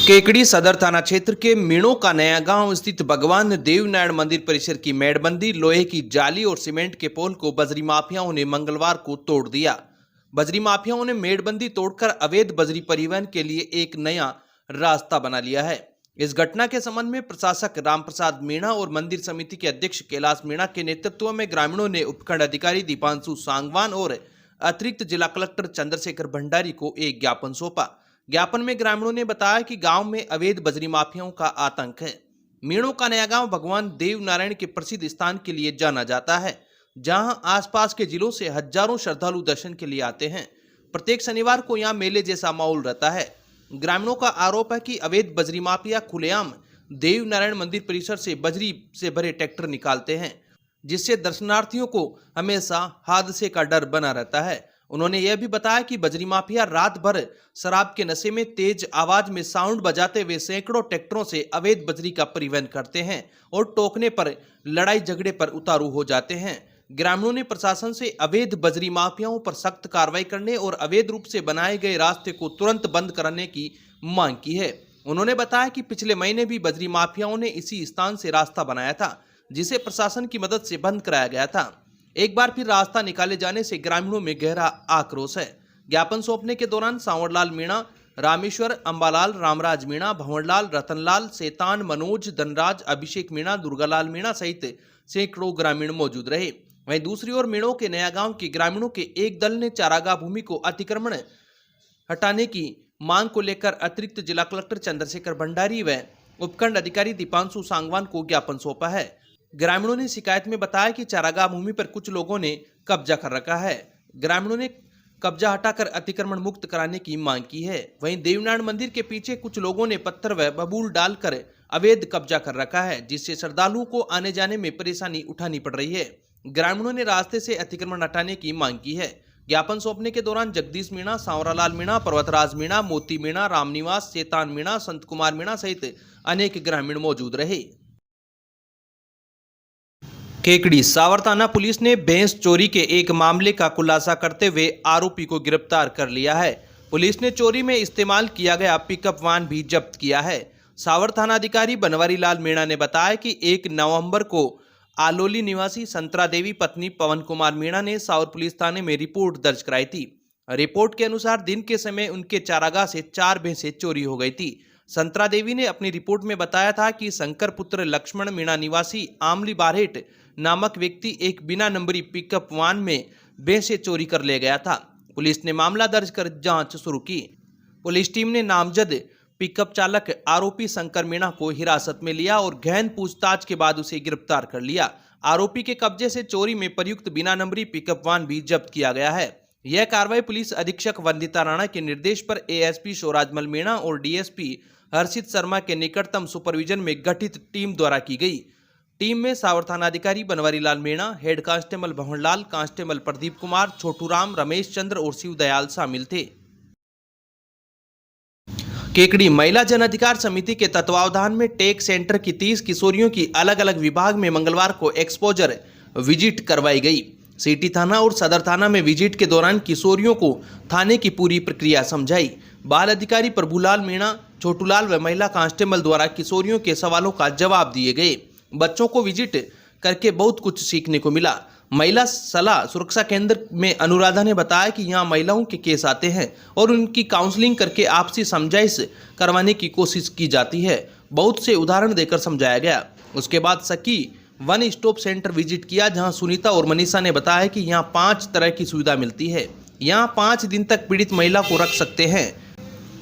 केकड़ी सदर थाना क्षेत्र के मीणों का नया गांव स्थित भगवान देवनारायण मंदिर परिसर की मेड़बंदी, लोहे की जाली और सीमेंट के पोल को बजरी माफियाओं ने मंगलवार को तोड़ दिया। बजरी माफियाओं ने मेड़बंदी तोड़कर अवैध बजरी परिवहन के लिए एक नया रास्ता बना लिया है। इस घटना के संबंध में प्रशासक रामप्रसाद मीणा और मंदिर समिति के अध्यक्ष कैलाश मीणा के नेतृत्व में ग्रामीणों ने उपखंड अधिकारी दीपांशु सांगवान और अतिरिक्त जिला कलेक्टर चंद्रशेखर भंडारी को एक ज्ञापन सौंपा। ज्ञापन में ग्रामीणों ने बताया कि गांव में अवैध बजरी माफियाओं का आतंक है। मीणों का नया गांव भगवान देवनारायण के प्रसिद्ध स्थान के लिए जाना जाता है, जहां आसपास के जिलों से हजारों श्रद्धालु दर्शन के लिए आते हैं। प्रत्येक शनिवार को यहां मेले जैसा माहौल रहता है। ग्रामीणों का आरोप है कि अवैध बजरी माफिया खुलेआम देवनारायण मंदिर परिसर से बजरी से भरे ट्रैक्टर निकालते हैं, जिससे दर्शनार्थियों को हमेशा हादसे का डर बना रहता है। उन्होंने यह भी बताया कि बजरी माफिया रात भर शराब के नशे में तेज आवाज में साउंड बजाते हुए सैकड़ों ट्रैक्टरों से अवैध बजरी का परिवहन करते हैं और टोकने पर लड़ाई झगड़े पर उतारू हो जाते हैं। ग्रामीणों ने प्रशासन से अवैध बजरी माफियाओं पर सख्त कार्रवाई करने और अवैध रूप से बनाए गए रास्ते को तुरंत बंद करने की मांग की है। उन्होंने बताया कि पिछले महीने भी बजरी माफियाओं ने इसी स्थान से रास्ता बनाया था, जिसे प्रशासन की मदद से बंद कराया गया था। एक बार फिर रास्ता निकाले जाने से ग्रामीणों में गहरा आक्रोश है। ज्ञापन सौंपने के दौरान सांवरलाल मीणा, रामेश्वर, अंबालाल, रामराज मीणा, भंवरलाल, रतनलाल, शैतान, मनोज, धनराज, अभिषेक मीणा, दुर्गालाल मीणा सहित सैकड़ों ग्रामीण मौजूद रहे। वहीं दूसरी ओर मीणों के नया गांव के ग्रामीणों के एक दल ने चारागाह भूमि को अतिक्रमण हटाने की मांग को लेकर अतिरिक्त जिला कलेक्टर चंद्रशेखर भंडारी व उपखंड अधिकारी दीपांशु सांगवान को ज्ञापन सौंपा है। ग्रामीणों ने शिकायत में बताया कि चारागाह भूमि पर कुछ लोगों ने कब्जा कर रखा है। ग्रामीणों ने कब्जा हटाकर अतिक्रमण मुक्त कराने की मांग की है। वहीं देवनारायण मंदिर के पीछे कुछ लोगों ने पत्थर व बबूल डालकर अवैध कब्जा कर रखा है, जिससे श्रद्धालुओं को आने जाने में परेशानी उठानी पड़ रही है। ग्रामीणों ने रास्ते से अतिक्रमण हटाने की मांग की है। ज्ञापन सौंपने के दौरान जगदीश मीणा, सांवरालाल मीणा, पर्वतराज मीणा, मोती मीणा, रामनिवास, शैतान मीणा, संत कुमार मीणा सहित अनेक ग्रामीण मौजूद रहे। केकड़ी सावर थाना पुलिस ने भैंस चोरी के एक मामले का खुलासा करते हुए आरोपी को गिरफ्तार कर लिया है। पुलिस ने चोरी में इस्तेमाल किया गया पिकअप वाहन भी जब्त किया है। सावर थाना अधिकारी बनवारी लाल मीणा ने बताया कि 1 नवंबर को आलोली निवासी संतरा देवी पत्नी पवन कुमार मीणा ने सावर पुलिस थाने में रिपोर्ट दर्ज कराई थी। रिपोर्ट के अनुसार दिन के समय उनके चारागाह से 4 भैंसें चोरी हो गई थी। संतरा देवी ने अपनी रिपोर्ट में बताया था कि शंकर पुत्र लक्ष्मण मीणा निवासी आमली बारहेट नामक व्यक्ति एक बिना नंबरी पिकअप वाहन में भैंसें चोरी कर ले गया था। पुलिस ने मामला दर्ज कर जांच शुरू की। पुलिस टीम ने नामजद पिकअप चालक आरोपी शंकर मीणा को हिरासत में लिया और गहन पूछताछ के बाद उसे गिरफ्तार कर लिया। आरोपी के कब्जे से चोरी में प्रयुक्त बिना नंबरी पिकअप वाहन भी जब्त किया गया है। यह कार्रवाई पुलिस अधीक्षक वंदिता राणा के निर्देश पर एएसपी शोराजमल मीणा और डीएसपी हर्षित शर्मा के निकटतम सुपरविजन में गठित टीम द्वारा की गई। टीम में सावर थाना अधिकारी Banwari Lal Meena, head constable Bhanwarlal, constable Pradeep Kumar, Chhotu Ram, Ramesh Chandra और शिव दयाल शामिल थे। केकड़ी महिला जन अधिकार समिति के तत्वावधान में टेक सेंटर की 30 किशोरियों की अलग अलग विभाग में मंगलवार को एक्सपोजर विजिट करवाई गई। सिटी थाना और सदर थाना में विजिट के दौरान किशोरियों को थाने की पूरी प्रक्रिया समझाई। बाल अधिकारी प्रभुलाल मीणा, छोटूलाल व महिला कांस्टेबल द्वारा किशोरियों के सवालों का जवाब दिए गए। बच्चों को विजिट करके बहुत कुछ सीखने को मिला। महिला सलाह सुरक्षा केंद्र में अनुराधा ने बताया कि यहाँ महिलाओं के केस आते हैं और उनकी काउंसलिंग करके आपसी समझाइश करवाने की कोशिश की जाती है। बहुत से उदाहरण देकर समझाया गया। उसके बाद सखी वन स्टॉप सेंटर विजिट किया, जहां सुनीता और मनीषा ने बताया कि यहाँ 5 तरह की सुविधा मिलती है। यहाँ 5 दिन तक पीड़ित महिला को रख सकते हैं।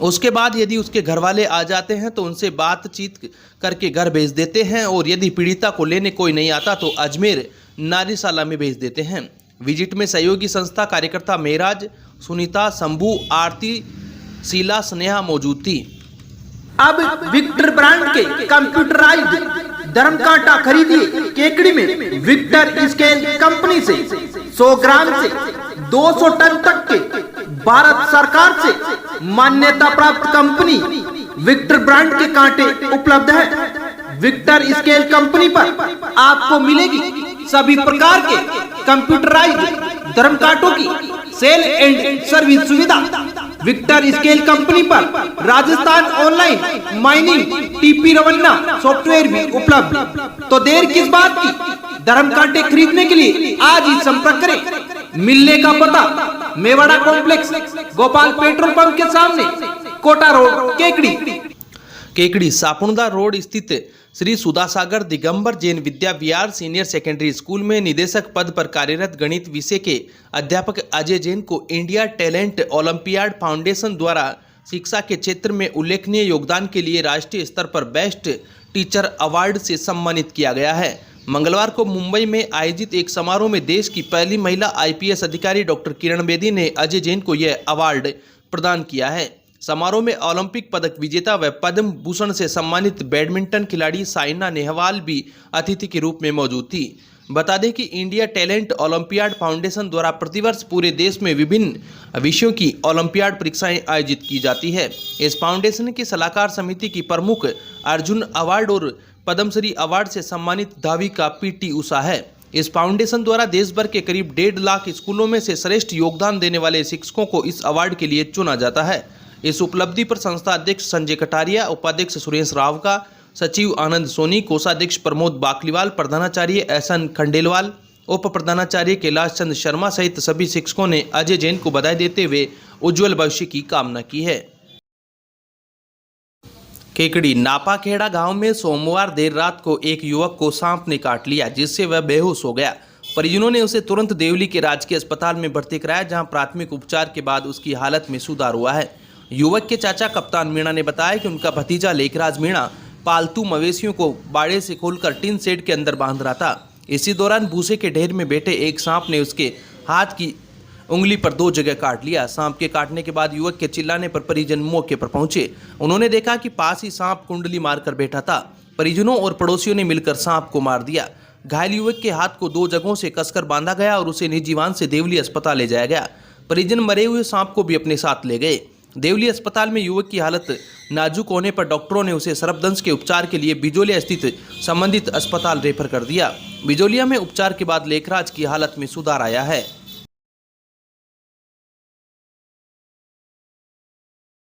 उसके बाद यदि उसके घर वाले आ जाते हैं तो उनसे बातचीत करके घर भेज देते हैं, और यदि पीड़िता को लेने कोई नहीं आता तो अजमेर नारीशाला में भेज देते हैं। विजिट में सहयोगी संस्था कार्यकर्ता मेहराज, सुनीता, शंभू, आरती, शीला, स्नेहा मौजूद थी। अब विक्टर ब्रांड के कंप्यूटराइज्ड धर्म कांटा खरीदिए केकड़ी में विक्टर स्केल कंपनी से 100 ग्राम से 200 टन तक के भारत सरकार से मान्यता प्राप्त कंपनी विक्टर ब्रांड के कांटे उपलब्ध है। विक्टर स्केल कंपनी पर आपको मिलेगी सभी प्रकार के कंप्यूटराइज्ड धर्म कांटों की सेल एंड सर्विस सुविधा। विक्टर स्केल कंपनी पर Rajasthan online mining TP Revanna software भी उपलब्ध। तो देर किस बात की, धर्म कांटे खरीदने के लिए आज ही संपर्क करें। मिलने का पता Mewada complex, Gopal petrol pump के सामने, कोटा रोड, केकड़ी सापुणदा रोड स्थित Shri Sudhasagar Digambar Jain Vidya Vihar senior secondary school में निदेशक पद पर कार्यरत गणित विषय के अध्यापक अजय जैन को इंडिया टैलेंट ओलंपियाड फाउंडेशन द्वारा शिक्षा के क्षेत्र में उल्लेखनीय योगदान के लिए राष्ट्रीय स्तर पर बेस्ट टीचर अवार्ड से सम्मानित किया गया है। मंगलवार को मुंबई में आयोजित एक समारोह में देश की पहली महिला आईपीएस अधिकारी डॉक्टर किरण बेदी ने अजय जैन को यह अवार्ड प्रदान किया है। समारोह में ओलंपिक पदक विजेता व पद्म भूषण से सम्मानित बैडमिंटन खिलाड़ी साइना नेहवाल भी अतिथि के रूप में मौजूद थी। बता दें कि इंडिया टैलेंट ओलंपियाड फाउंडेशन द्वारा प्रतिवर्ष पूरे देश में विभिन्न विषयों की ओलंपियाड परीक्षाएं आयोजित की जाती है। इस फाउंडेशन की सलाहकार समिति की प्रमुख अर्जुन अवार्ड और पद्मश्री अवार्ड से सम्मानित धाविका पीटी उषा है। इस फाउंडेशन द्वारा देश भर के करीब 1.5 लाख स्कूलों में से श्रेष्ठ योगदान देने वाले शिक्षकों को इस अवार्ड के लिए चुना जाता है। इस उपलब्धि पर संस्था अध्यक्ष संजय कटारिया, उपाध्यक्ष सुरेश राव का, सचिव आनंद सोनी, कोषाध्यक्ष प्रमोद बाकलीवाल, प्रधानाचार्य एहसन खंडेलवाल, उप प्रधानाचार्य कैलाश चंद शर्मा सहित सभी शिक्षकों ने अजय जैन को बधाई देते हुए उज्जवल भविष्य की कामना की है। केकड़ी नापाखेड़ा गांव में सोमवार देर रात को एक युवक को सांप ने काट लिया, जिससे वह बेहोश हो गया। परिजनों ने उसे तुरंत देवली के राजकीय अस्पताल में भर्ती कराया, जहां प्राथमिक उपचार के बाद उसकी हालत में सुधार हुआ है। युवक के चाचा कप्तान मीणा ने बताया कि उनका भतीजा लेखराज मीणा पालतू मवेशियों को बाड़े से खोलकर टिन शेड के अंदर बांध रहा था। इसी दौरान भूसे के ढेर में बैठे एक सांप ने उसके हाथ की उंगली पर 2 जगह काट लिया। सांप के काटने के बाद युवक के चिल्लाने पर परिजन मौके पर पहुंचे। उन्होंने देखा कि पास ही सांप कुंडली मारकर बैठा था। परिजनों और पड़ोसियों ने मिलकर सांप को मार दिया। घायल युवक के हाथ को 2 जगहों से कसकर बांधा गया और उसे निजीवान से देवली अस्पताल ले जाया गया। परिजन मरे हुए सांप को भी अपने साथ ले गए। देवली अस्पताल में युवक की हालत नाजुक होने पर डॉक्टरों ने उसे सर्पदंश के उपचार के लिए बिजोलिया स्थित संबंधित अस्पताल रेफर कर दिया। बिजोलिया में उपचार के बाद लेखराज की हालत में सुधार आया है।